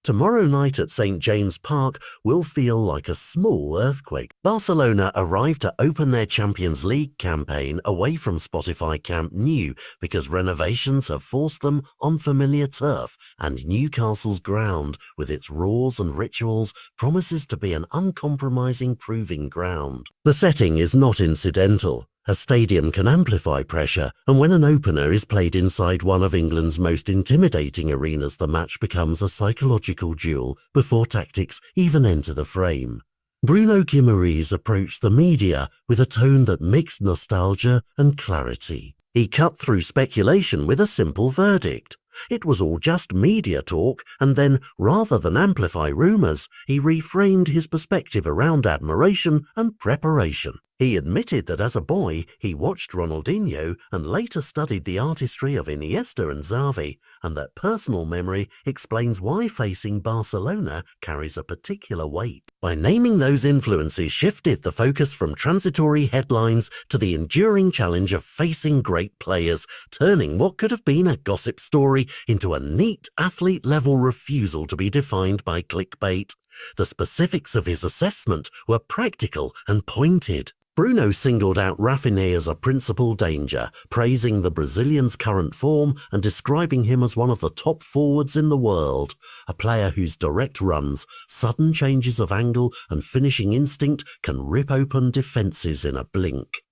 Tomorrow night at St. James Park will feel like a small earthquake. Barcelona arrived to open their Champions League campaign away from Spotify Camp Nou because renovations have forced them on familiar turf, and Newcastle's ground, with its roars and rituals, promises to be an uncompromising proving ground. The setting is not incidental. A stadium can amplify pressure, and when an opener is played inside one of England's most intimidating arenas, the match becomes a psychological duel before tactics even enter the frame. Bruno approached the media with a tone that mixed nostalgia and clarity. He cut through speculation with a simple verdict. It was all just media talk, and then, rather than amplify rumours, he reframed his perspective around admiration and preparation. He admitted that as a boy he watched Ronaldinho and later studied the artistry of Iniesta and Xavi, and that personal memory explains why facing Barcelona carries a particular weight. By naming those influences shifted the focus from transitory headlines to the enduring challenge of facing great players, turning what could have been a gossip story into a neat athlete-level refusal to be defined by clickbait. The specifics of his assessment were practical and pointed. Bruno singled out Raphinha as a principal danger, praising the Brazilian's current form and describing him as one of the top forwards in the world, a player whose direct runs, sudden changes of angle and finishing instinct can rip open defences in a blink.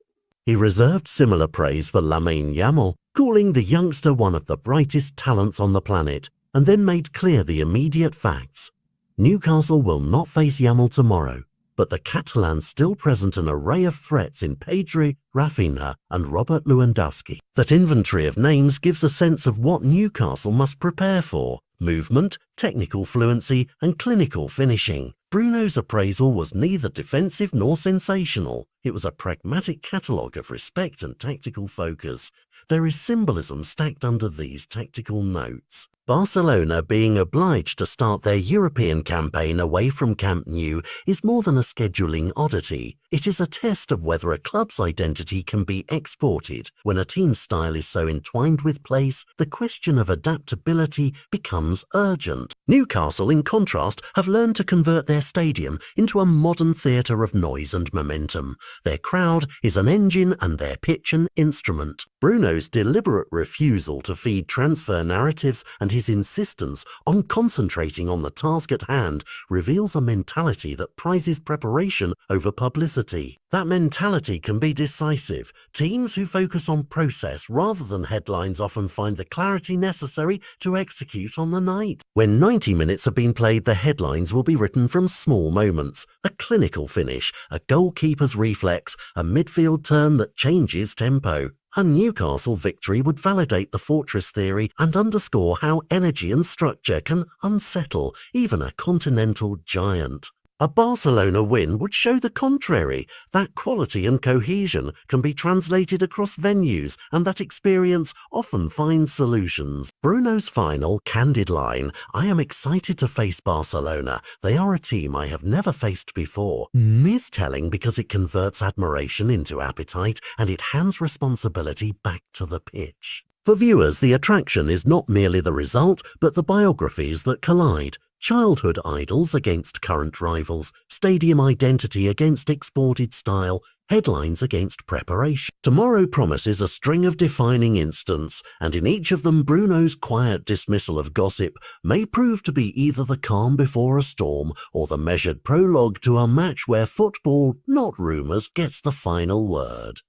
He reserved similar praise for Lamine Yamal, calling the youngster one of the brightest talents on the planet, and then made clear the immediate facts. Newcastle will not face Yamal tomorrow, but the Catalans still present an array of threats in Pedri, Raphinha and Robert Lewandowski. That inventory of names gives a sense of what Newcastle must prepare for: movement, technical fluency and clinical finishing. Bruno's appraisal was neither defensive nor sensational. It was a pragmatic catalogue of respect and tactical focus. There is symbolism stacked under these tactical notes. Barcelona being obliged to start their European campaign away from Camp Nou is more than a scheduling oddity. It is a test of whether a club's identity can be exported. When a team's style is so entwined with place, the question of adaptability becomes urgent. Newcastle, in contrast, have learned to convert their stadium into a modern theatre of noise and momentum. Their crowd is an engine and their pitch an instrument. Bruno's deliberate refusal to feed transfer narratives and his insistence on concentrating on the task at hand reveals a mentality that prizes preparation over publicity. That mentality can be decisive. Teams who focus on process rather than headlines often find the clarity necessary to execute on the night. When 90 minutes have been played, the headlines will be written from small moments: a clinical finish, a goalkeeper's reflex, a midfield turn that changes tempo. A Newcastle victory would validate the fortress theory and underscore how energy and structure can unsettle even a continental giant. A Barcelona win would show the contrary, that quality and cohesion can be translated across venues and that experience often finds solutions. Bruno's final, candid line, "I am excited to face Barcelona. They are a team I have never faced before," is telling because it converts admiration into appetite and it hands responsibility back to the pitch. For viewers, the attraction is not merely the result, but the biographies that collide. Childhood idols against current rivals, stadium identity against exported style, headlines against preparation. Tomorrow promises a string of defining instants, and in each of them Bruno's quiet dismissal of gossip may prove to be either the calm before a storm or the measured prologue to a match where football, not rumours, gets the final word.